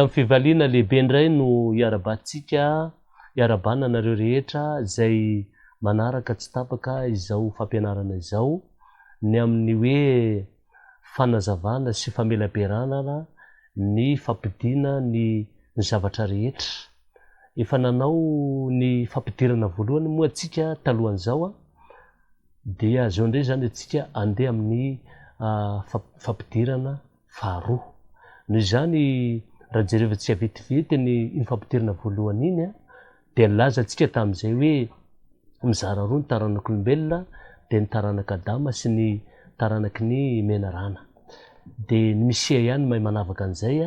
Dia amin'ny fivaliana lehibe indray no iarabana nareo rehetra izay manaraka tsy tapaka izao fampianarana izao ny amin'ny hoe fanazavana sy famelam-piarahana ny fampidiana ny zavatra rehetra. Efa nanao ny fampidirana voalohany moa antsika talohan'izao dia zao indray zany antsika andeha amin'ny fampidirana faharoa. Noho izany raha jerevantsika vetivety ny fampidirana voalohany iny dia nilaza antsika tamin'izay hoe mizara roa ny taranak'olombelona dia ny taranaka Adama sy ny taranaky ny menarana. Dia ny Mesia ihany mahay manavaka an'izay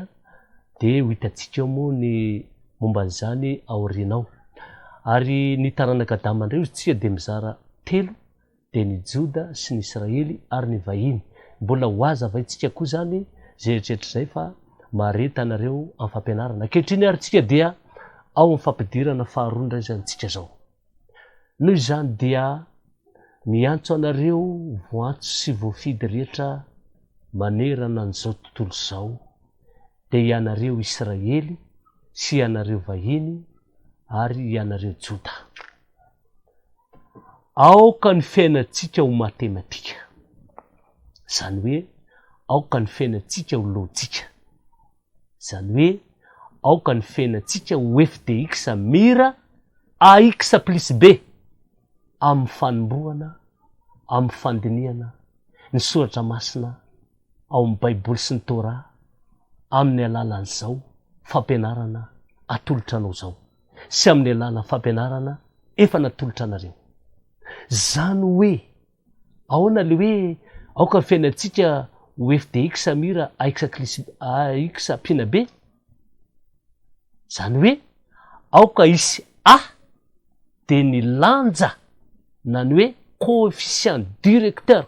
dia ho hitantsika moa ny momba an'izany aorianao. Ary ny taranaka Adama indray tsika dia mizara 3 dia ny Joda sy ny Israely ary ny vahiny. Mbola ho aza avaitsika koa zany zay rehetra zay fa mareta anareo amin'ny fampianarana. Ankehitriny ary tsika dia ao amin'ny fampidirana faharoa indray zany tsika zao. Noho izany dia miantso anareo voantso sy voafidy rehetra manerana an'izao tontolo izao dia ianareo Israely sy ianareo vahiny ary ianareo Joda. Aoka ny fiainantsika ho matematika, zany hoe aoka ny fiainantsika ho lôjika, zany hoe aoka ny fiainantsika ho FDX mira AX plus B amin'ny fanombohana, amin'ny fandinihana ny soratra masina ao amin'ny Baiboly sy ny Torah amin'ny alalan'izao fampianarana atolotra anao zao sy amin'ny alalan'ny fampianarana efa natolotra anareo. Zany hoe ahoana le hoe aoka ny fiainantsika ho FDX mira AX pina B, zany hoe aoka isy A dia ny lanja na ny hoe coefficient directeur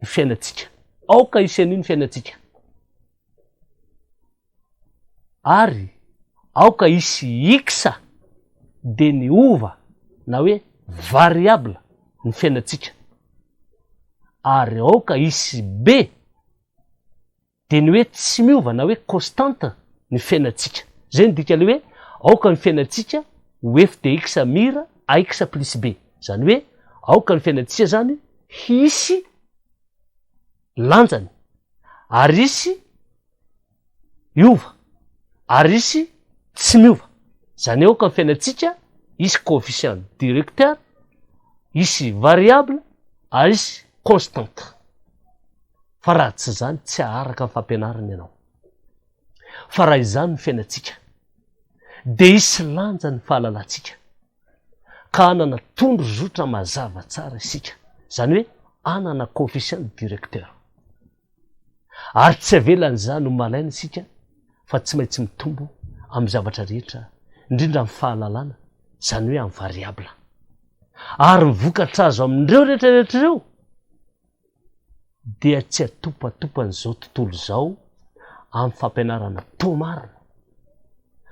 ny fiainantsika, aoka isy an'io ny fiainantsika. Ary aoka isy X dia ny ova na hoe variable ny fiainantsika. Ary aoka isy B dia ny hoe tsy miova na hoe constante ny fiainantsika. Zay ny dika le hoe aoka ny fiainantsika ho FDX mira AX plus B, zany hoe aoka ny fiainantsika zany hisy lanjany ary hisy miova ary hisy tsy miova. Zany aoka ny fiainantsika hisy coefficient directeur, hisy variable ary hisy constante. Fa raha tsy zany tsy aharaka amin'ny fampianarana ianao. Fa raha izany ny fiainantsika dia hisy lanja ny fahalalantsika ka anana tondro zotra mazava tsara isika, zany hoe anana coefficient directeur. Ary tsy avelan'izany ho malaina isika fa tsy maintsy mitombo amin'ny zavatra rehetra indrindra amin'ny fahalalana, zany hoe amin'ny variable. Ary mivokatra azo amin'ireo rehetrarehetra ireo dia tsy atopatopan'izao tontolo izao amin'ny fampianarana tomarina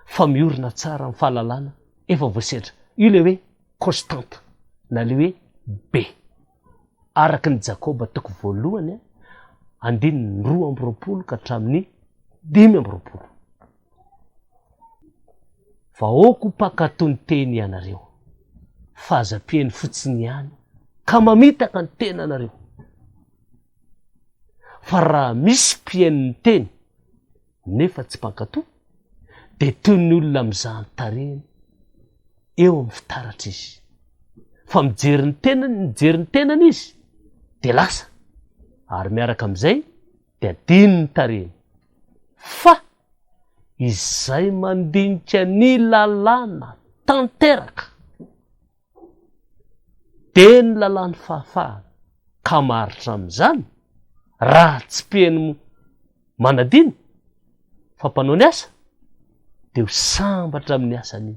fa miorina tsara amin'ny fahalalana efa voasedra. Io le hoe constante na le hoe B. Araky ny Jakoba 1:2 ka hatramin'ny 5:20. Vahoako mpakato ny teny ianareo, fahazam-piany fotsiny ihany ka mamitaka ny tena anareo. Fa raha misy mpiaino ny teny nefa tsy mpakato dia toy ny olona mizaha ny tarehiny eo amin'ny fitaratra izy. Fa mijery ny tenany izy dia lasa, ary miaraka amin'izay dia adino ny tarehiny. Fa izay mandinika ny lalàna tanteraka dia ny lalàny fahafahana ka maharitra amin'izany raha tsy mpiaino manadino fa mpanao ny asa dia ho sambatra amin'ny asany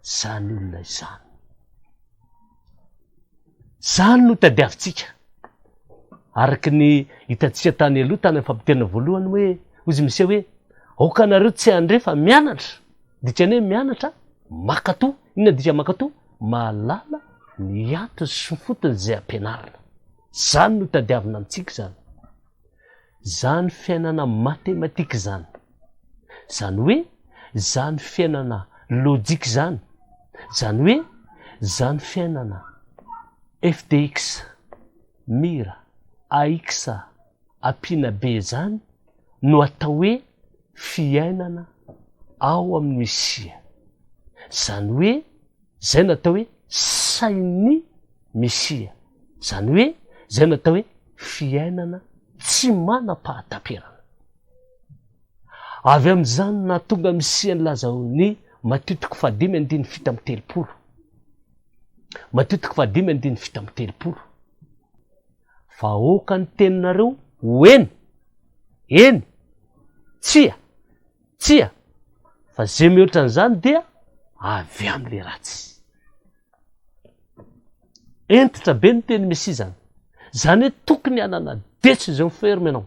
zany olona izany. Zany no tadiavintsika araky ny hitantsika tany aloha tany amin'ny fampidirana voalohany hoe ozy Mesia hoe aoka anareo tsy andrefa mianatra, dikany hoe mianatra makato. Inona dika makato? Mahalala ny antony sy ny fotony zay ampianarana. Zany no tadiavina amintsika zany. Zany fiainana matematika zany. zany hoe zany fiainana lojika zany hoe zany fiainana FDX mira AX ampina be zany no atao hoe fiainana ao amin'ny Mesia. Zany hoe zay natao hoe sainy Mesia, zany hoe zay natao hoe fiainana tsy manam-pahatamperana. Avy am'izany nahatonga Mesia nylazao ny Matitiko 5:7. Matitiko 5:7. Vahoaka ny teninareo eny tsia fa zay mihoatra an'izany dia avy am'le ratsy. Entitra be ny teny Mesia zany hoe tokony hanana décision ferme ianao.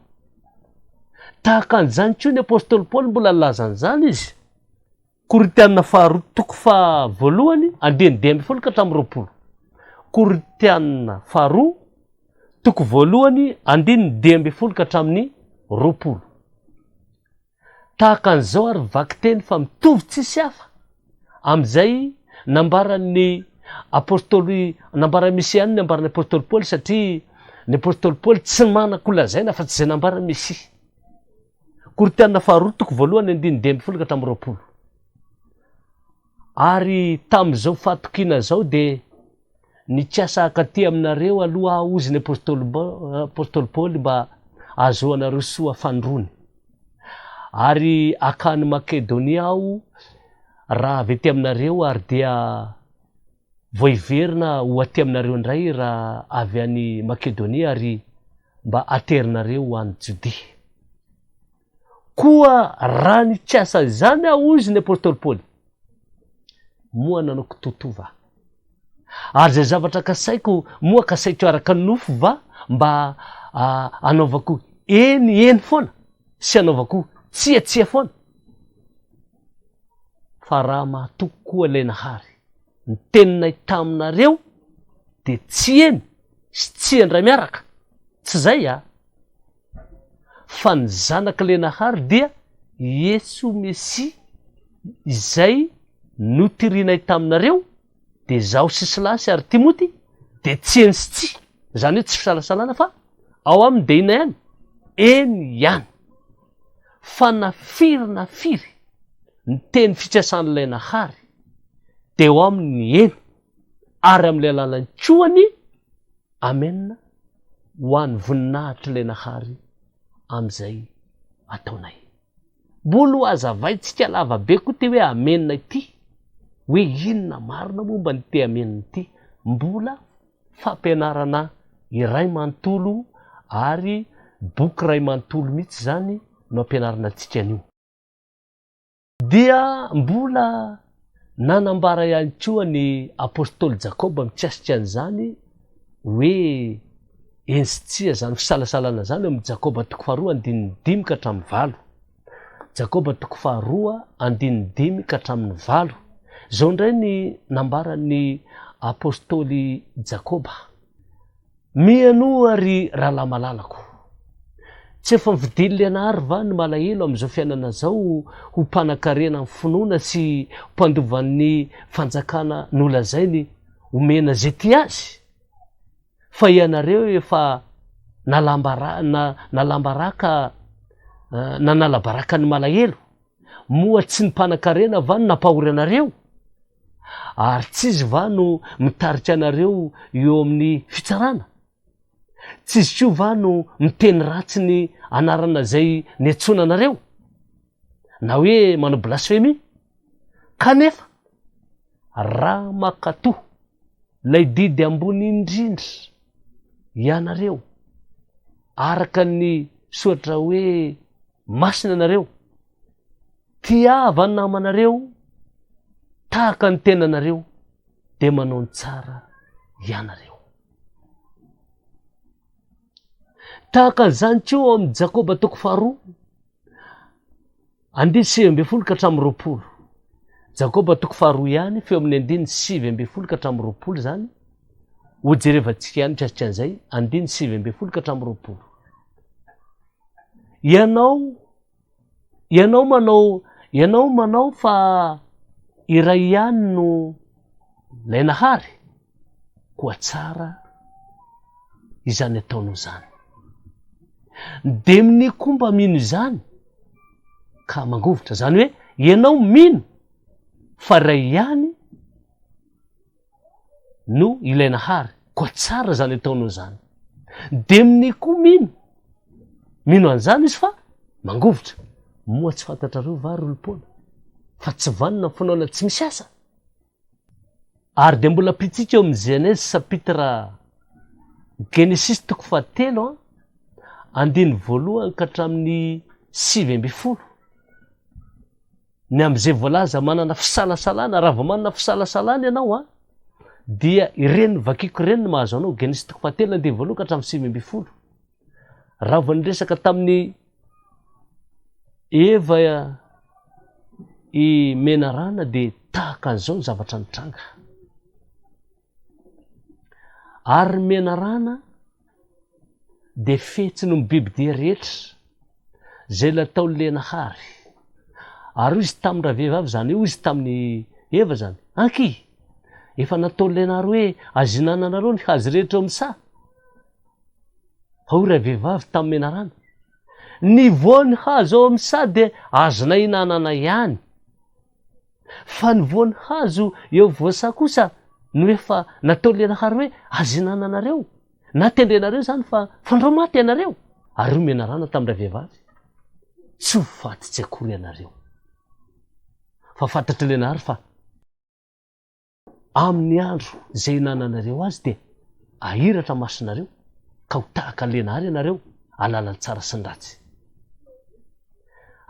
Tahaka an'izany koa ny apôstôly Paoly mbola nilazan'izany izy. Korinthiana 2:1-20. Korinthiana 2:1-20. Tahaka an'izao ary vaky teny fa mitovy tsisy hafa am'izay nambaran'ny apôstôly, nambaran'ny Mesia ny nambaran'ny apôstôly Paoly, satria ny apôstôly Paoly tsy manan-kolazaina fa tsy zay nambaran'ny Mesia. Korinthiana 2:1-20. Ary tam'izao fahatokiana zao de nikiasa akaty aminareo aloha ozy ny apôstôly Paoly mba ahazoanareo soa fandrony. Ary akany Makedonia aho raha avy aty aminareo ary dia voiverina ho aty aminareo indray raha avy any Makedonia ary mba aterinareo ho any Jodea. Koa raha nikiasa izany ozy ny apôstôly Paoly, moa nanao kitotova. Ary zay zavatra kasaiko moa kasaiko araka ny nofo va mba anaovako eny foana sy anaovako tsia foana. Fa raha mahatoko koa Lenahary ny teninay taminareo de tsy eny sy tsy endray miaraka, tsy zay fa ny zanaka Lenahary dia Yesu Mesia izay notirinay taminareo, de zaho sy Silasy ary Timoty de tsy eny sy tsy, zany hoe tsy fisalasalana fa ao aminy de ina ihany, eny ihany. Fa nafiry ny teny fitrasan'ny Lenahary de ao aminy eny ary am'le alalany koany amenna ho an'ny voninahitry Lenahary am'izay ataonay. Mbola ho azavaitsika lava be koa ty hoe amenna ity, hoe inona marina momba ny te amenna ity. Mbola fampianarana iray manontolo ary boky ray manontolo mihitsy zany no ampianarana antsika an'io. Dia mbola nanambara ihany koa ny apôstôly Jakoba mikasika an'izany hoe ensitsia zany fisalasalana zany amin'ny Jakoba 2:5-9. Jakoba 2:5-9. Zao ndray ny nambaran'ny apôstôly Jakoba: miano ary rahalahy malalako, tsy efa mividily Lenahary va ny malahelo am'izao fiainana zao ho mpanan-karena amin'ny finoana sy mpandovan'ny fanjakana nolazainy omena zay ty azy. Fa ianareo efa nanalabaraka ny malahelo, moa tsy ny mpanan-karena va no nampahory anareo, ary tsy izy va no mitarika anareo eo amin'ny fitsarana, tsy izy koa va no miteny ratsy ny anarana zay niantsona anareo, na hoe manao blasfemy. Kanefa raha makatoa lay didy ambony indrindra ianareo araka ny soratra hoe masina anareo, tiava ny namanareo tahaka ny tenanareo, de manao ny tsara ianareo. Tahaka an'izany koa amin'ny Jakoba 2:7-20. Jakoba 2:2 ihany feo amin'ny 7-20 zany ho jerevantsika ihany kasika an'izay 7-20. Ianao manao ianao manao fa iray ihany no lainahary koa tsara izany ataonao zany de miny komba mino izany ka mangovotra zany hoe ianao mino fa ray ihany no ilainahary koa tsara zany ataonao zany de miny koa mino an'izany izy fa mangovotra moa tsy fantatrareo va rolopona fa tsy vanina fonaona tsy misy asa ary de mbola pitsika eo amy Genèse chapitre Genesis 3 andiny voalohany ka hatramin'ny 7 ny am'izay voalaza manana fisalasalana raha vao manana fisalasalana ianao dia ireny vakiko ireny mahazo anao Genesis 3 andiny voalohany ka hatramin'ny 7 raha vao niresaka tamin'ny Eva i menarana de tahaka an'izao ny zavatra nitranga ary menarana de fetsy no biby dia rehetra zay latao lenahary ary izy tamin'ny raha vehivavy zany io izy tamin'ny Eva zany anky efa natao lenahary hoe azinananareo ny hazy rehetra eo am'sa fa hoy raha vehivavy tamin'ny menarana ny voany hazo ao am'sa de azona hinanana ihany fa ny voany hazo eo voasa kosa no efa natao lenahary hoe azinananareo na tendrenareo zany fa fandro maty ianareo ary io menarana tamin'ny raha vehivavy tsy ho faty tsy akory ianareo fa fantatry lenahary fa amin'ny andro zay hinananareo azy de ahiratra masonareo ka ho tahaka lenahary ianareo alalany tsara sy ny ratsy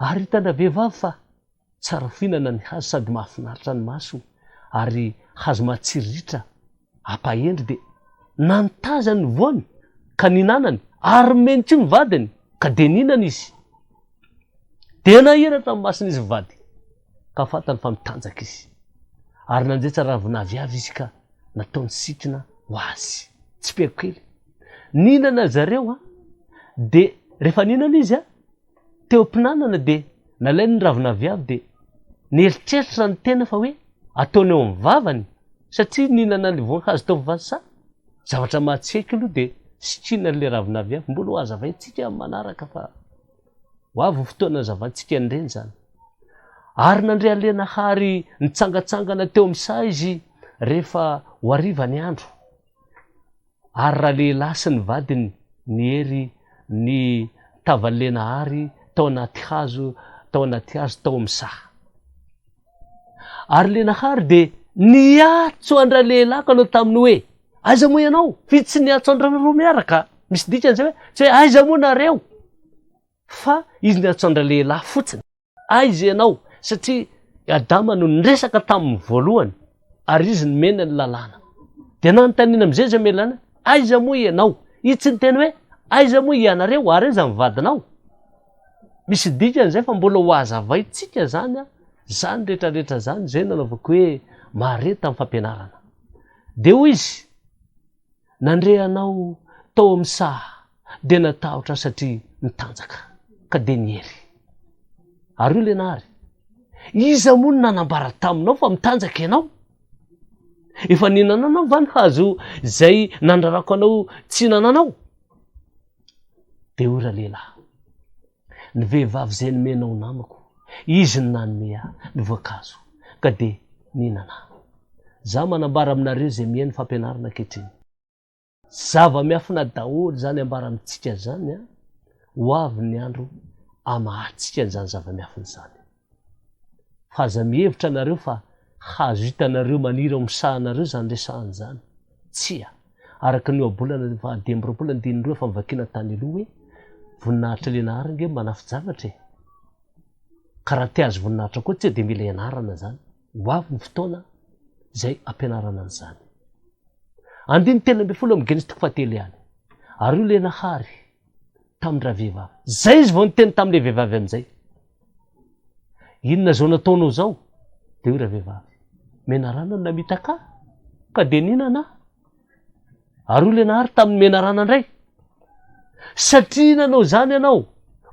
ary hitana vehivavy fa tsara fihinana ny hazo sady mahafinaritra ny maso ary hazo matsiriritra ampahendry de nantaza ny voany ka ninanany ary menitsy ny vadiny ka de ninana izy de nahiratra ny mason'izy vady ka fantany fa mitanjaka izy ary nanjetsa rahavinaviavy izy ka nataony sitrina ho azy tsy peko kely ninana zareo de rehefa ninana izy teo am-pinanana de nalainy ny ravinaviavy de nieritreritra ny tena fa hoe ataony eo amin'ny vavany satria ninana ny voankazo tao vasa zavatra mahatsiaky aloha de sitrina le ravinaviavy mbola ho azavaitsika amin'ny manaraka fa ho avy fotoana zavantsika nireny zany ary nandrea lenahary nitsangatsangana teo am'sa izy rehefa ho ariva ny andro ary raha lehilahy sy ny vadiny niery ny tavan'ny lenahary tao anaty hazo tao am'sa ary lenahary de niatso andra lehilahy kanao taminy hoe aiza moa ianao fi tsy niatso andranareo miaraka misy dikan'izay hoe tsy hoe aiza moa nareo fa izy niatso andra lehilahy fotsiny aiza ianao satria Adama no niresaka tamin'ny voalohany ary izy ny mena ny lalàna de nanontaniana am'izay za melana aiza moa ianao izy tsy niteny hoe aiza moa ianareo ary iza mivadinao misy dikan'izay fa mbola ho azavaitsika zany zany rehetrarehetra zany zay nanaovako hoe mare tamin'ny fampianarana de hoy izy nandreanao tao am'sa de natahotra satria nitanjaka ka de niery ary io lenahary iza moa no nanambara taminao fa mitanjaka ianao efa ninananao va ny hazo zay nandrarako anao tsy nananao de ora lehilahy ny vehivavy zay nomenao namako izy ny nanome ny voankazo ka de ninana za manambara aminareo zay mihainy fampianarana ankehitriny zava-miafina daholo zany ambara amitsika zany ho avy ny andro amahatsika an'izany zava-miafina zany fa aza mihevitra anareo fa hazo hitanareo maniry ao am'sahanareo zany resahany zany tsia araka ny oabolana fahadimby-roapolana diny-roa fa mivakina tany aloha hoe voninahitra lenahary nge manafy-javatra ka raha ty azo voninahitra koa tsy de mila ianarana zany ho avy ny fotoana zay ampianarana an'izany andiny 7 amy Genesis 3 ihany ary io lenahary tamin'ny raha vehivavy zay izy vao niteny tamin'le vehivavy am'izay inona zao nataonao zao de io raha vehivavy menarana no namitaka ka de ninana ary io lenahary tamin'ny menarana indray satria nanao zany ianao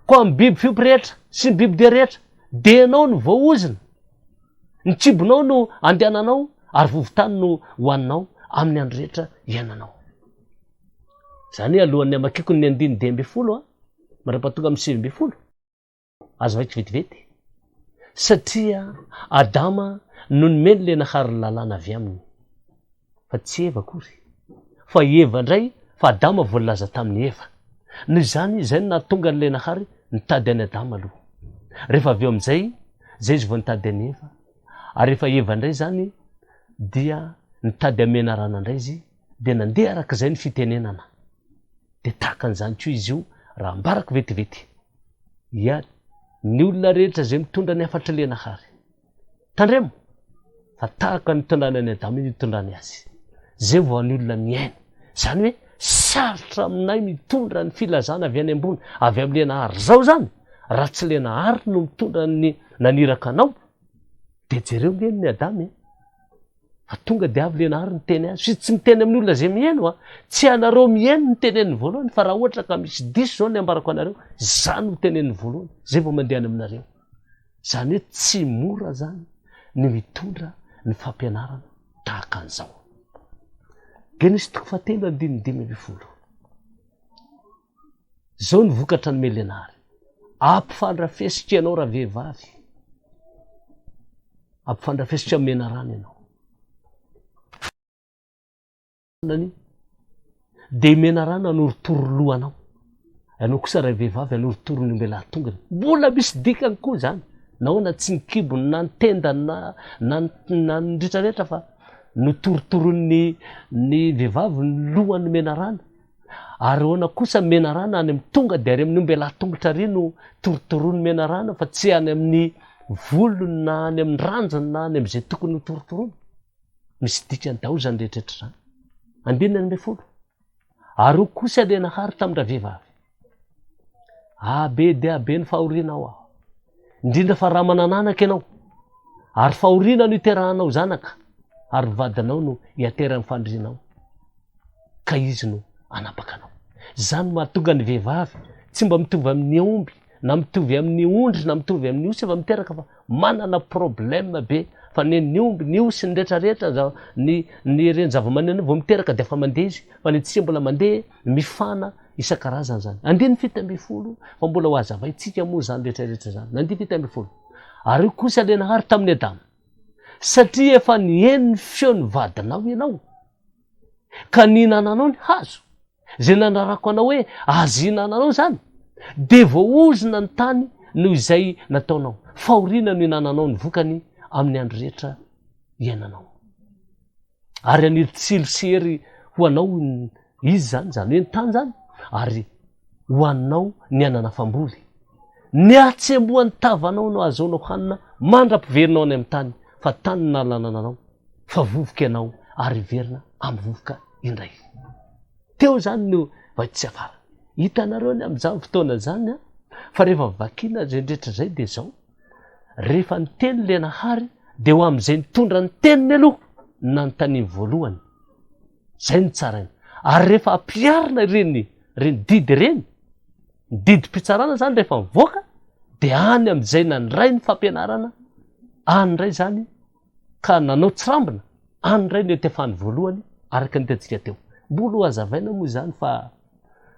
ko amin'ny biby fiompy rehetra sy ny biby dia rehetra de anao no voaozina, ny tsibonao no andehananao ary vovotany no hoaninao amin'ny andro rehetra iainanao. Zany alohan'ny amakiko ny 9 marapatonga amin'ny 7 azo vaiko vetivety, satria Adama no nomeny le nahary lalàna avy aminy, fa tsy Eva kory, fa Eva ndray, fa Adama voalaza tamin'ny Eva. Noho izany zay nahatonga le nahary nitady any Adama aloha, rehefa avy eo amin'izay zay izy vao nitady any Eva, ary rehefa Eva ndray zany dia nitady amena rana indray izy, dia nandeha arak'izay ny fitenenana. Dia tahaka an'izany koa izy io raha ambarako vetivety, ia ny olona rehetra zay mitondra ny afatra le nahary tandremo, fa tahaka nitondrany any Adama nitondrany azy, zay vao ny olona miaina. Zany hoe sarotra aminay mitondra ny filazana avy any ambony avy amin'ny le nahary zao zany, raha tsy le nahary no mitondra ny naniraka anao, dia jereo mihaino ny Adama fa tonga dia avy le nahary ny teny azy. Tsy miteny amin'ny olona zay mihaino tsy anareo mihaino ny tenen'ny voalohany, fa raha ohatra ka misy diso zao ny ambarako anareo, zany no tenen'ny voalohany, zay vao mandehana aminareo. Zany hoe tsy mora zany ny mitondra ny fampianarana tahaka an'izao. Genesis 3:10 zao ny vokatra ny melenary, ampifandrafesitra ianao raha vehivavy, ampifandrafesitra mena rano ianao, dia mena rano anoritoro lohanao, ianao kosa raha vehivavy anoritoro ny ombela tongany. Mbola misy dikany koa zany, nahoana tsy nikibony na nitenda na nindritrarehetra, fa notoritoron'ny vehivavy ny lohany mena rano, ary hoana kosa mena rano any amin'ny tonga, dia ary amin'ny ombela tongotra ry no toritoron'ny mena rano, fa tsy any amin'ny volony na any amin'ny ranjony na any amin'izay tokony ho torotoroana. Misy dikany daholo zany rehetrarehetra zany. 9. Ary kosa le nahary tamin'ny vehivavy, be dia be ny fahorianao aho, indrindra fa raha manananaka ianao, ary fahoriana no iterahanao zanaka, ary vadinao no iaterany fandrinao, ka izy no anapakanao. Zany mahatonga ny vehivavy tsy mba mitovy amin'ny omby na mitovy amin'ny ondry na mitovy amin'ny osy fa miteraka, fa manana problème be. Fa ny omby ny osy ny rehetrarehetra ny reny zava-maneno vao miteraka dia fa mandeha izy, fa ny tsy mbola mandeha mifana isan-karazany zany. 9 fa mbola ho azavaitsika moa zany rehetrarehetra zany. 9. Ary kosa le nahary tamin'ny Adama, satria efa nihaino ny feon'ny vadinao ianao, ka nihinananao ny hazo zay nanarako anao hoe azo hinananao zany, dia voaozina ny tany noho izay nataonao. Fahoriana no hinananao ny vokany amin'ny andro rehetra iainanao. Ary aniry tsilosery ho anao izy zany, zany hoe ny tany zany, ary ho anao ny anana famboly, ny atsembohan'ny tavanao no azaonao hanina mandra-piverinao any amin'ny tany, fa tany no nalanananao, fa vovoka ianao ary verina amin'ny vovoka indray. Teo zany no vaitsy afara. Hitanareo ny amin'izany fotoana zany fa rehefa vakina zay ndrehetra zay dia zao, rehefa ny teny le nahary dia ho amin'izay nitondra ny teniny aloha na ny taniny voalohany, zay ny tsarainy. Ary rehefa ampiarina reny didy reny, ny didim-pitsarana zany rehefa mivoaka, dia any amin'izay nandray ny fampianarana, anyndray zany ka nanao tsirambina, anyndray ny tefany voalohany araka ny hitantsika teo. Mbola ho azavaina moa zany fa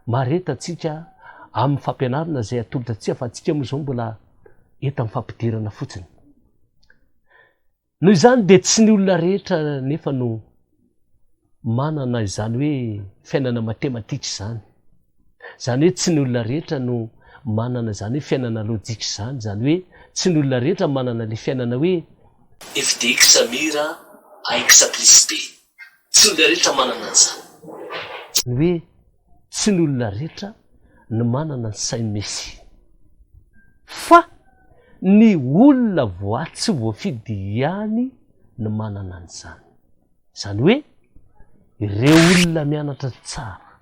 maretatsika amin'ny fampianarana zay atolotratsika, fa atsika moa zao mbola eto amin'ny fampidirana fotsiny. Noho izany dia tsy ny olona rehetra nefa no manana izany hoe fiainana matematika izany. Zany hoe tsy ny olona rehetra no manana izany hoe fiainana lojika izany. Zany hoe tsy ny olona rehetra manana le fiainana hoe FDX mira AX plus B. Tsy ny olona rehetra manana an'izany. Ny hoe tsy ny olona rehetra no manana ny sainy Messi, fa ny olona voatsy voafidy ihany no manana an'izany. Zany hoe ireo olona mianatra tsara,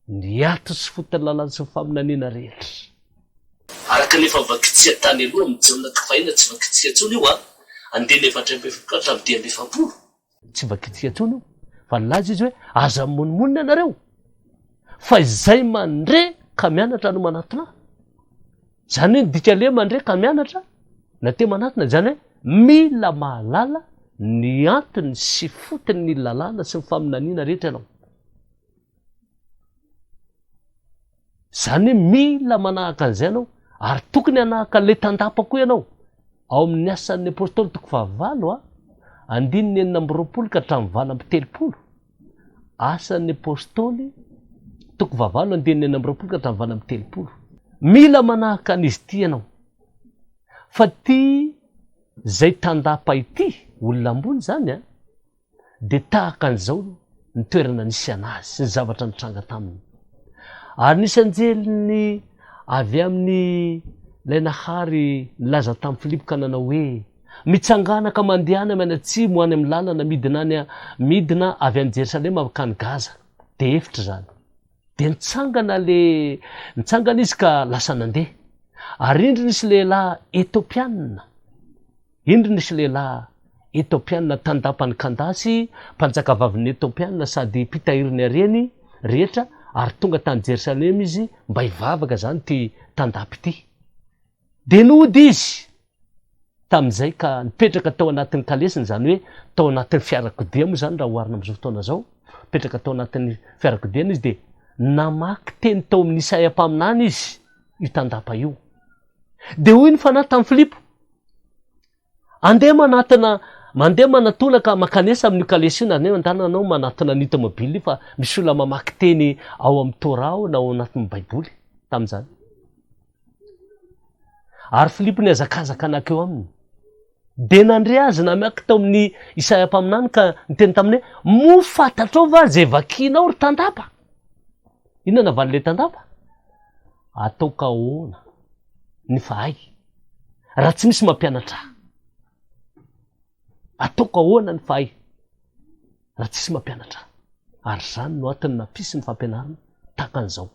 ny ato sy fotony lalàna sy faminaniana rehetra. Araka nefa vakitsia tany aloha amin'ny jaona tokofahina tsy vakitsia tsony io 2:24 tsy vakitsia tsony io, fa laza izy hoe aza monimonina anareo, fa izay mandre ka mianatra no manatona. Zany hoe ny dika le mandre ka mianatra na te manatona zany hoe mila mahalala ny antony sy fotony ny lalàna sy ny faminaniana rehetra ianao. Zany hoe mila manahaka an'izay ianao ary tokony hanahaka le tandapa koa ianao. Ao amin'ny asan'ny apôstôly 9:9-20 ka hatramin'ny 20:30. Asan'ny apôstôly 9:9-20 ka hatramin'ny 20:30. Mila manahaka an'izy ty ianao. Fa ty zay tandapa ity olona ambony zany a de tahaka an'izao ny toerana nisy anazy sy ny zavatra nitranga taminy. Ary nisy anjeliny avy amin'ny lay nahary nilaza tamin'ny Filipo ka nanao hoe mitsanganaka mandehana amin'ny atsimo ho any amin'ny lalana midina avy any Jerosalema makany Gaza. De efitra zany. De nitsangana izy ka lasa nandeha. Ary indro nisy lehilahy Etiopianina tandapany Kandasy, mpanjaka vavin'ny Etiopianina sady mpitahiriny areny rehetra, ary tonga tany Jerosalema izy mba hivavaka zany ty tandapy ity. De nody izy tam'izay ka nipetraka tao anatin'ny kalesiny, zany hoe tao anatin'ny fiarakodia moa zany raha oharina am'izao fotoana zao, mipetraka tao anatin'ny fiarakodiana izy de namaky teny tao amin'ny Isaiam-paminany izy io tandapa io. De hoy ny fanahy tamin'ny Filipo, mandeha manatolaka makanesa amin'ny kalesy io, na andana anao manatona ny automobile fa misy olona mamaky teny ao amin'ny Torah na ao anatin'ny Baiboly tam'izany. Ary Filipo niazakazaka anakeo aminy. De nandre azy namaky tao amin'ny Isaiam-paminany ka niteny taminy hoe mofatatrao va zay vakinao ry tandapa? Inona navaly le tandapa? Atao ka ahoana ny fahay raha tsy misy mampianatra? Ataoko ahoana ny fahay raha tsy misy mampianatra? Ary zany no atiny nampisy ny fampianarana tahaka an'izao.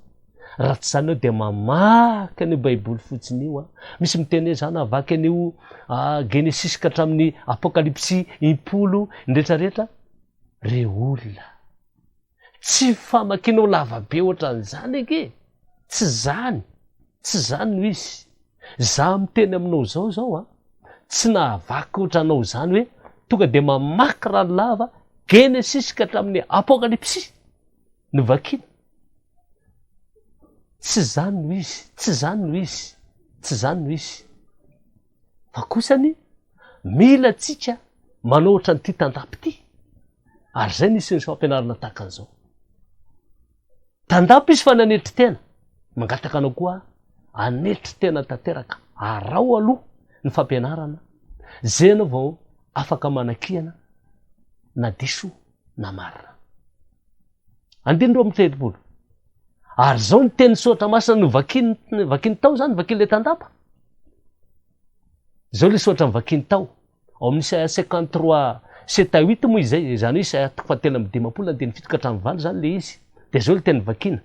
Raha tsy zany de mamaky an'io Baiboly fotsiny io misy miteny hoe zany avaky an'io Genesis ka hatramin'ny Apokalipsy 10 ndretrarehetra. Re olona tsy famakinao lavabe ohatran'izany eke. Tsy zany no izy. Za miteny aminao zao tsy nahavaky ohatranao zany hoe tonga de mamaky raha lava Genesis ka hatramin'ny Apokalipsy no vakina. Tsy zany no izy. Fa kosany mila tsika manao ohatran'ity tandapy ity. Ary zay nisy ny fampianarana tahaka an'izao. Tandapy izy fa nanetry tena. Mangataka anao koa anetry tena tanteraka. Arao aloha ny fampianarana. Zay anao vao afaka manakihana na diso na marina. Andiny roa mitredipolo. Ary zao ny teny soatra masina no vakiny tao zany, vakiny le tandapa. Zao le soatra vakiny tao. Ao amin'ny Isaia 53:7-8 moa izay, zany hoe Isaia 17:17 zany le izy. De zao le teny vakina.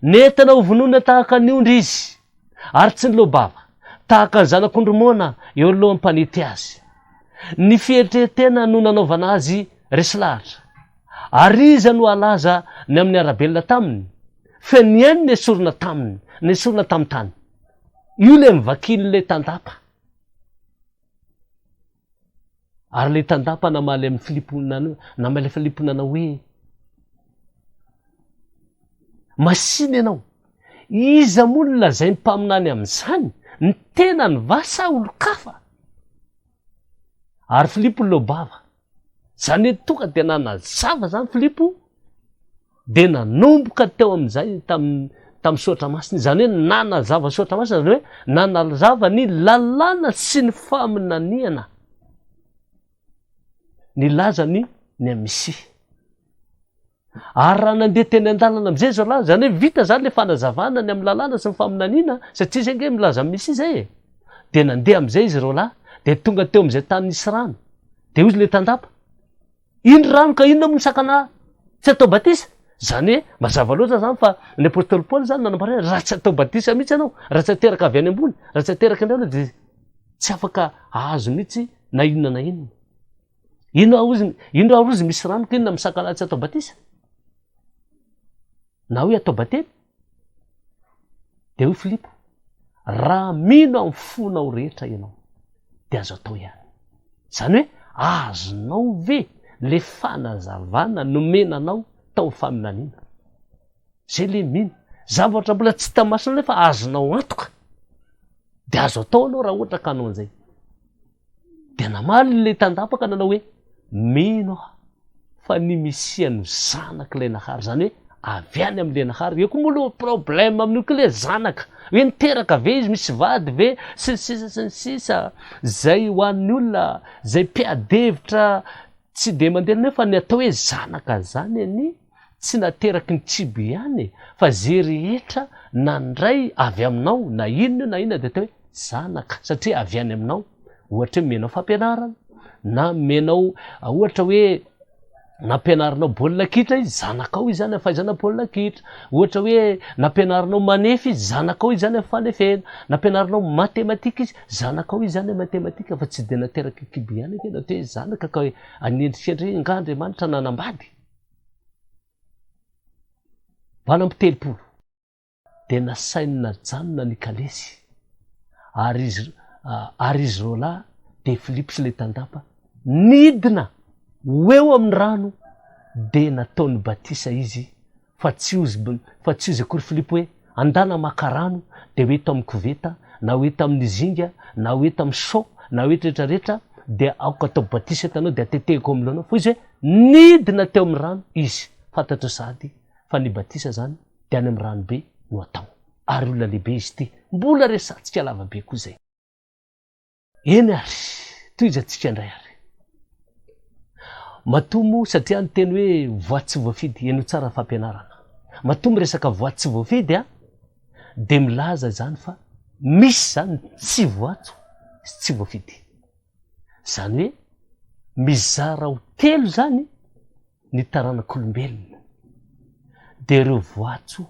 Nentina ho vonoina tahaka ny ondry izy, ary tsy ny lobava, tahaka ny zanak'ondry moana eo alohan'ny mpanety azy. Ny fieritreretena no nanaovana azy resy lahatra, ary iza no alaza ny amin'ny arabelona taminy, fa ny ainy ny esorina taminy, ny esorina tamin'ny tany. Io le mivakiny le tandapa. Ary le tandapa namaly amin'ny Filipo nanao hoe masiny ianao, iza moa no lazay mpaminany amin'izany, ny tena ny vasa olo-kafa. Ary Filipo lobava. Zany hoe tonga de nanazava zany Filipo, de nanomboka teo amin'izay tamin'ny soatra masina. Zany hoe nanazava soatra masina, zany hoe nanazava ny lalàna sy ny faminaniana. Ny lazany ny amisi. Ary raha nandeha teny an-dalana am'izay zao lahy, zany hoe vita zany le fanazavana ny amin'ny lalàna sy ny faminaniana, satria zay nge milaza misy zay. De nandeha am'izay izy reo lahy, de tonga teo am'izay tany nisy rano. De ozy le tandapa. Ino rano ka inona misakana tsy atao batisa? Zany hoe mazava loatra zany fa ny apôstôly Paoly zany nanambara raha tsy atao batisa mihitsy ianao, raha tsy ateraka avy any ambony, raha tsy ateraka indray anao de tsy afaka ahazo mihitsy na inona na inona. Ino arozy misy rano ka inona misakana tsy atao batisa? Na hoe atao bately? De hoy Filipo, raha mino amin'ny fonao rehetra ianao. de azo atao ihany. Zany hoe azonao ve le fanazavana nomenanao tao faminaniana zay le mino zavatra mbola tsy tamasina nefa azonao antoka de azo atao anao raha ohatra ka anao an'izay. De namaly le tandapaka nanao hoe mino aho fa nimisiano zanaka ilay nahary, zany hoe avy any am'le nahary. Eo koa moa lo problème amin'io koa le zanaka hoe niteraka ve izy misy vady ve sy ny sisa zay ho an'ny olona zay mpiadevitra tsy de mandeha nefa ny atao hoe zanaka zany any tsy nateraky ny tsibo ihany fa zay rehetra nandray avy aminao na inona de atao hoe zanaka satria avy any aminao. Ohatra hoe menao fampianarana na menao ohatra hoe nampianarinao baolina kitra izy zanakao izy zany fahaizana baolina kitra. Ohatra hoe nampianarinao manefy izy zanakao izy zany amin'ny fanefena. Nampianarinao matematika izy zanakao izy zany amin'ny matematika fa tsy de nateraky kibo ihany ake natao hoe zanaka ka hoe anendrikendry ng'Andriamanitra nanambady. Valo amby telopolo de nasaina janona Nikalesy ary izy rola de Filipo sy le tandapa nidina hoeo amin'ny rano de nataony batisa izy fa tsy ozy akory Filipo hoe andana maka rano de hoe eto amin'ny koveta na hoe eto amin'ny zinga na hoe eto amin'ny so na hoe rehetrarehetra de aoka atao batisa etanao de atetehiko amin'ny loanao fa izy hoe nidina teo amin'ny rano izy fantatra sady fa ny batisa zany de any amin'ny rano be no atao ary olona lehibe izy ty mbola resatsika lavabe koa zay. Eny ary toy izy atsika indray ary matomo satria ny teny hoe voatsy voafidy eno tsara fampianarana. Matomo resaka voatsy voafidy de milaza zany fa misy zany tsy voatso sy tsy voafidy. Zany hoe mizara ho telo zany ny taranak'olombelona de ireo voatso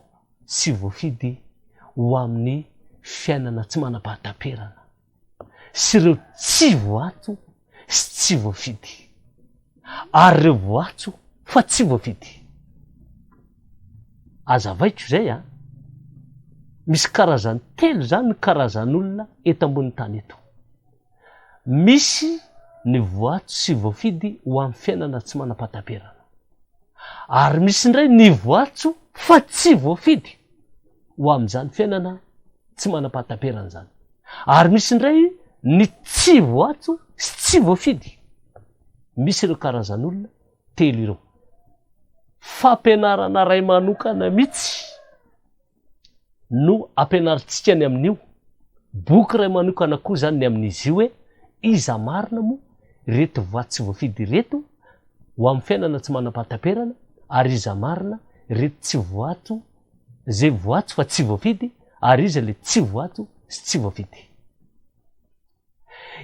sy voafidy ho amin'ny fiainana tsy manam-pahatamperana sy ireo tsy voatso sy tsy voafidy ary ireo voatso fa tsy voafidy. Azavaiko zay misy karazany telo zany ny karazan'olona eto ambony tany eto. Misy ny voatso sy voafidy ho amin'ny fiainana tsy manam-pahatamperana ary misy ndray ny voatso fa tsy voafidy ho amin'izany fiainana tsy manam-pahatamperana zany ary misy ndray ny tsy voatso sy tsy voafidy. Misy ireo karazan'olona telo ireo. Fampianarana ray manokana mihitsy no ampianarintsika ny amin'io. Boky ray manokana koa zany ny amin'izy io hoe iza marina moa reto voatsy voafidy reto ho amin'ny fiainana tsy manam-pahatamperana ary iza marina reto tsy voatso zay voatso fa tsy voafidy ary iza le tsy voatso sy tsy voafidy.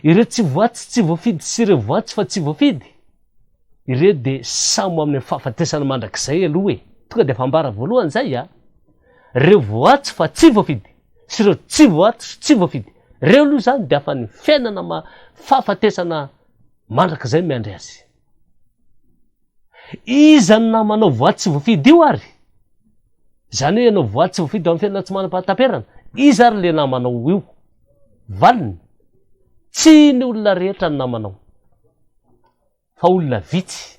Ireo tsy voatso sy tsy voafidy sy ireo voatso fa tsy voafidy ireo de samo amin'ny fahafatesana mandrakizay aloha hoe tonga de fambara voalohany zay reo voatso fa tsy voafidy sy ireo tsy voatso sy tsy voafidy reo aloha zany de afa ny fiainana fahafatesana mandrakizay miandry azy. Iza ny namanao voatsy voafidy io ary zany hoe ianao voatsy voafidy amin'ny fiainana tsy manam-pahatamperana iza ary le namanao io valiny tsy ny olona rehetra ny namanao fa olona vitsy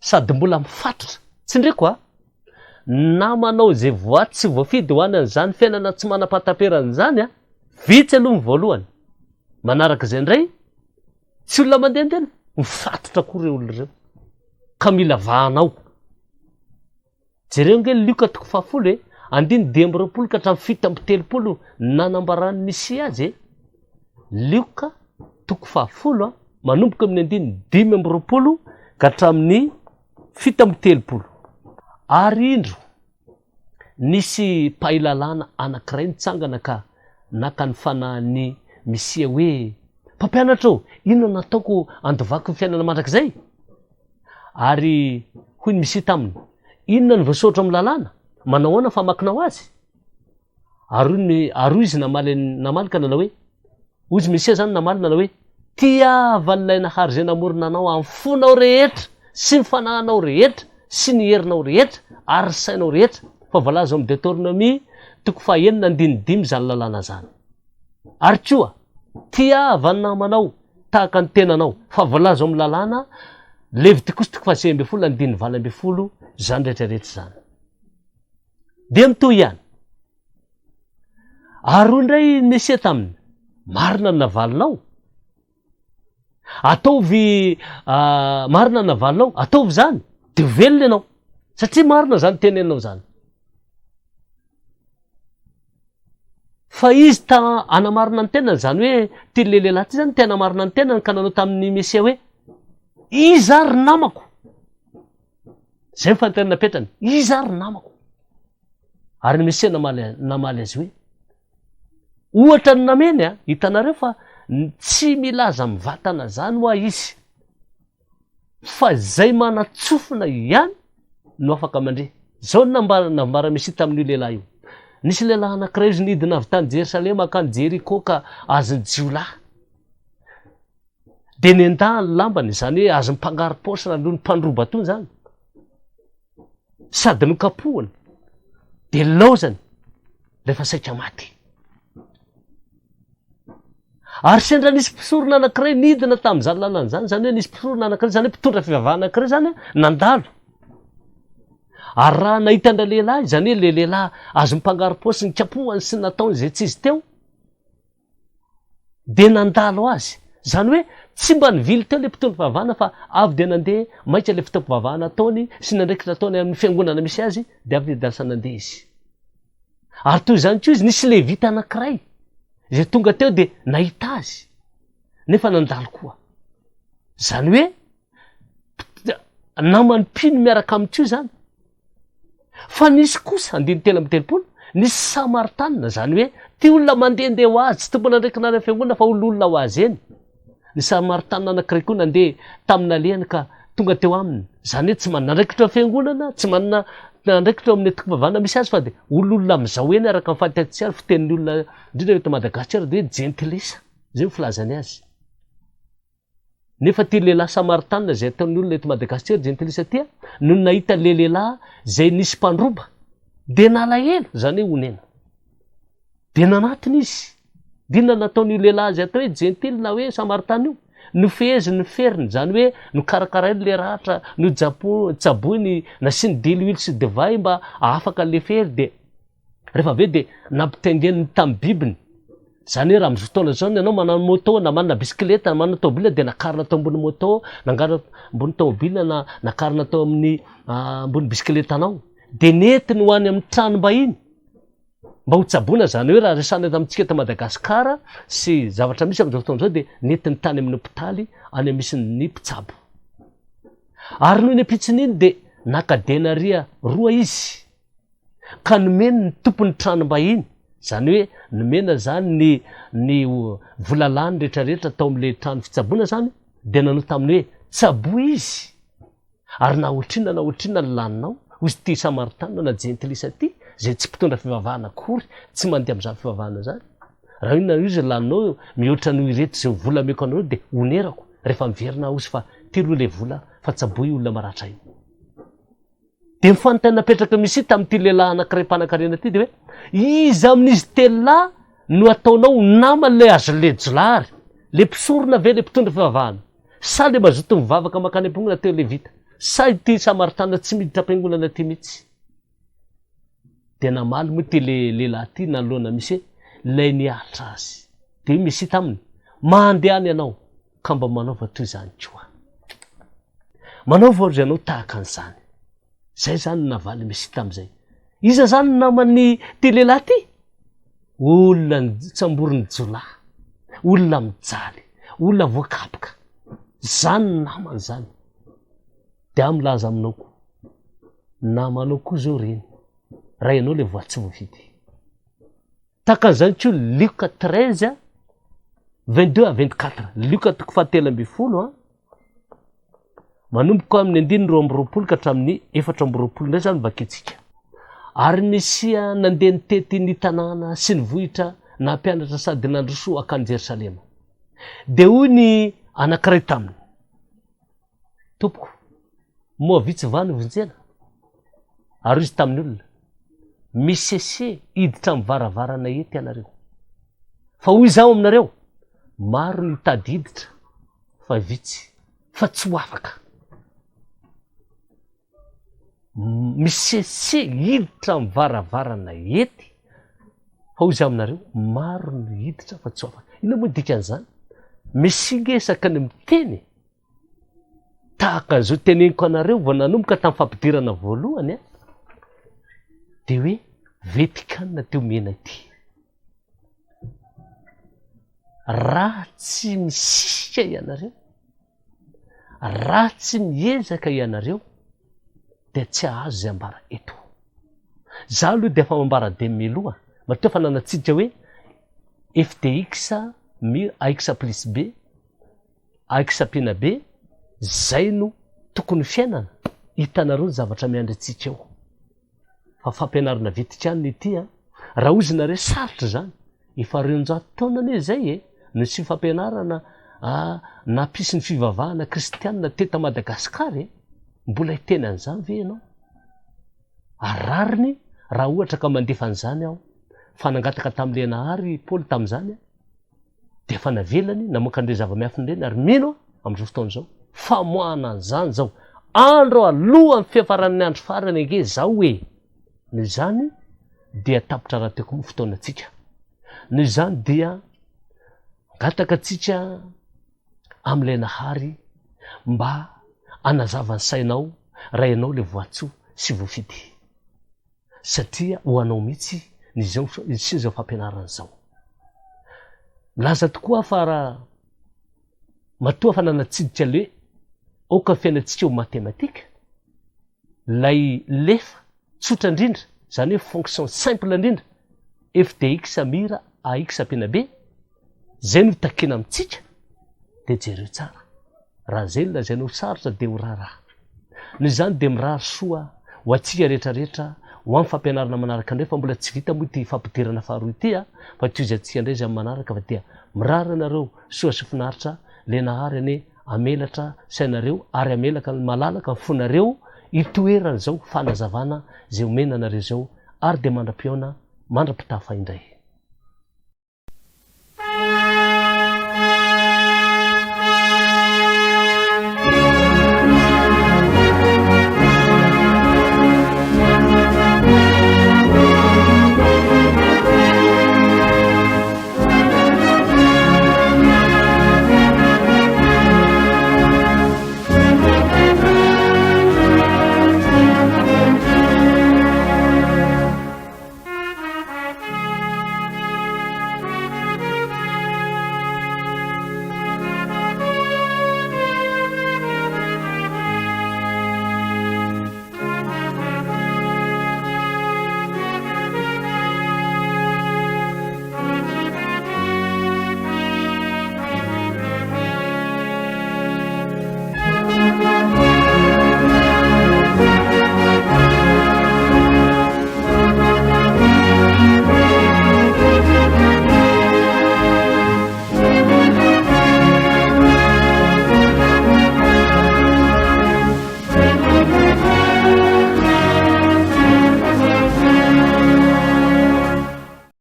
sady mbola mifatotra tsy ndreko namanao zay voatsy voafidy ho any an'izany fiainana tsy manam-pahatamperana zany vitsy aloha ny voalohany. Manaraka zay ndray tsy olona mandehandeha mifatotra koa reo olona reo ka mila vahanao. Jereo nge Lioka 10 andiny ka hatramin'ny 7 nanambarany nisy azy Lioka 10 manomboka amin'ny andiny 5 ka hatramin'ny 7. Ary indro nisy mpahilalana anankiray nitsangana ka naka ny fanahin'ny Misia hoe mpampianatra inona nataoko andovako ny fiainana mandrakizay. Ary hoy ny Misia taminy inona ny voasoratra amin'ny lalàna manao ahoana famakinao azy. Ary izy namaly ka nanao hoe ozy Misia zany namaly nanao hoe tiavan'ilay nahary zay namorona anao amin'ny fonao rehetra sy ny fanahinao rehetra sy ny herinao rehetra ary sainao rehetra fa voalaza amin'ny Deutéronomie 9:5 zany lalàna zany. Ary koa tiava ny namanao tahaka ny tenanao fa voalazo amin'ny lalàna Levitikos 19:20 zany rehetrarehetra zany de mitoy ihany ary ndray Mesia taminy marina ny navalinao ataovy marina ny navalinao ataovy zany de velona ianao satria marina zany tenenao zany fa izy ta anamarina ny tenany zany hoe ty le lehilahy ty zany tena marina ny tenany ka nanao tamin'ny Mesia hoe izy ary namako zay mifantenana napetrany izy ary namako ary ny Mesia namaly azy hoe ohatra ny nameny hitanareo fa tsy milaza mivatana zany hoa izy fa zay manatsofina ihany no afaka mandre zao nambara Mesia tamin'io lehilahy io nisy lehilahy anankiray izy nidina avy tany Jerosalema ka ny Jeriko ka azony jiolahy de nenda ny lambany zany hoe azo mipangary paosy na lohany mpandroba tony zany sady nokapohany de laozany rehefa saika maty ary sendra nisy mpisorona anankiray nidina tamin'izany lalana zany zany hoe nisy mpisorona anankiray zany hoe mpitondra fivavahana anankiray zany nandalo ary raha nahitandra lehilahy zany hoe le lehilahy azo mipangary paosy ny kapohany sy nataony zay tsy izy teo de nandalo azy zany hoe tsy mba nivily teo le mpitondra fivavahana fa avy de nandeha maika le fitaovavahana ataony sy nandraikitra ataony amin'ny fiangonana misy azy de avy de dalasa nandeha izy ary toy zany ko izy nisy levita anankiray zay tonga teo de nahita azy nefa nandalo koa zany hoe namany mpino miaraka amintio zany fa nisy kosa 9:30 nisy Samaritana zany hoe ty olona mandehandeha ho azy tsy tombona ndraiky nary fiangonana fa olona ho azy eny ny Samaritana anankiray koa nandeha tamina lehany ka tonga teo aminy zany hoe tsy manandraikitra fiangonana tsy manana nandraikitra amin'ny atikivavahana misy azy fa de olona amizao eny araka mifantatsy ary fitenin'ny olona indrindra eto Madagasikara de hoe jentilisa zay filazany azy nefa ty lehilahy Samaritana zay ataon'ny olona eto Madagasikara jentilisa tia no nahita le lehilahy zay nisy mpandroba de nalahelo zany hoe onena de nanatiny izy dina nataon'io lehilahy zay atao hoe jentily na hoe Samaritana io no fezy ny feriny zany hoe no karakarainy le rahatra no tsaboiny nasiny delihuile sy divay mba afaka le fery de rehefa aveo de nampitaingeniny tamin'ny bibiny zany hoe raha amizao fotoana zao ianao manano moto na manana bisikileta na manana tômobila de nakarina tao ambony moto nangara ambony tômobila na nakarina tao amin'ny ambony bisikletanao de netiny ho any amin'ny tranom-bahiny mba ho tsaboina zany hoe raha resana amintsika eto Madagasikara sy zavatra misy amizao fotoana zao de netiny tany amin'ny hôpitaly any misy ny mpitsabo ary noho ny apitsin'iny de nakadenaria roa izy ka nomeny ny tompony tranom-bahiny zany hoe nomena zany ny volalany rehetrarehetra tao am'le trano fitsaboana zany de nanao taminy hoe tsabo izy ary na otrina ny laninao hozy ty Samaritana na jentilisa ty zay tsy mpitondra fivavahana akory tsy mandeha am'zany fivavahana zany raha inona izy laninao mihoatra no ireto zay vola meko anareo de onerako rehefa miverina ozy fa ty roa le vola fa tsaboy olona maratra io de mifantany napetraka misy tamin'ity lehilahy anankiray mpanan-karena ty de hoe izy amin'izy telolahy no ataonao nama le azo lejolary le mpisorona ve le mpitondra fivavahana sa le mazoto mivavaka makany am-piangonana teo le vita sa ity Samaritana tsy miditra am-piangonana ty mihitsy de namaly moa ty lehilahy ty nalohana misy hoe lay niahatra azy de misy taminy mandehany ianao ka mba manaova toy zany koa manaova ozy ianao tahaka an'izany zay zany navaly misy tam'izay iza zany namany ty lehilahy ty olona tsamboriny jolahy olona mijaly olona voakapoka zany namany zany de amlaza aminao koa namanao koa zao reny raha ianao le voatsy voavidy tahaka an'izany ko Luka 13:22-24 Luka 13:20 manomboka amin'ny 9:20 ka hatramin'ny 4:20 ndray zany vaketsika ary Mesia nandeha nitety ny tanàna sy ny vohitra na mpianatra sady nandrosoa akany Jerosalema de hoy ny anankiray taminy tompoko moa vitsy vany vonjena ary izy tamin'ny olona misese hiditra amin'ny varavarana ety ianareo fa hoy zaho aminareo maro ny tadiditra fa vitsy fa tsy ho afaka misese hiditra mivaravarana ety fa hozy aminareo maro ny hiditra fa tsy ho afaka ina moa dikan'izany misingesaka ny miteny tahaka zao teneniko anareo vao nanomboka tamin'ny fampidirana voalohany a de hoe vetikanina teo mena ity raha tsy misisika ianareo raha tsy miezaka ianareo de tsy ahazo zay ambara eto za aloha de efa mambara de miloha mateo fa nanatsika hoe FTX AX plus B AX pina B zay no tokony fiainana hitanareo ny zavatra miandry atsika eo fa fampianarana vetikanina ity a raha ozinareo sarotra zany efa 200 taona ane zay no sy fampianarana napisy ny fivavahana kristianina teta Madagasikara mbola hiteny an'izany ve ianao arariny raha ohatra ka mandefa an'izany aho fa nangataka tamin'le nahary Paoly tamin'izany de fa navelany namoaka an'ireo zava-miafiny reny ary mino amin'izao fotoana zao famoahana an'izany zao andro aloha amin'ny fiafaran'ny andro farany ange zao hoe ny zany dia tapitra raha teoko moa fotoana atsika ny zany dia ngataka atsika amin'ilay nahary mba anazava ny sainao raha ianao le voatsoa sy voafidy satria ho anao mihitsy sy zao fampianarana zao milaza tokoa fa raha matoa fa nanatsidika le oka fiainatsika ho matematika lay lefa tsotra indrindra zany hoe fonction simple indrindra FTX mira AX pina B zay no takena amitsika de jereo tsara raha zay lazainao sarotra de ho raharaha ny zany de mirary soa ho atsika rehetrarehetra ho amin'ny fampianarana manaraka indray fa mbola tsy vita moa ty fampidirana faharoa ity fa tyozy atsika indray zay manaraka fa dia mirary anareo soa sy finaritra le nahary ane amelatra sainareo ary amelaka malalaka ny fonareo itoerana zao fanazavana zay omena anareo zao ary de mandra-piona mandra-pitafa indray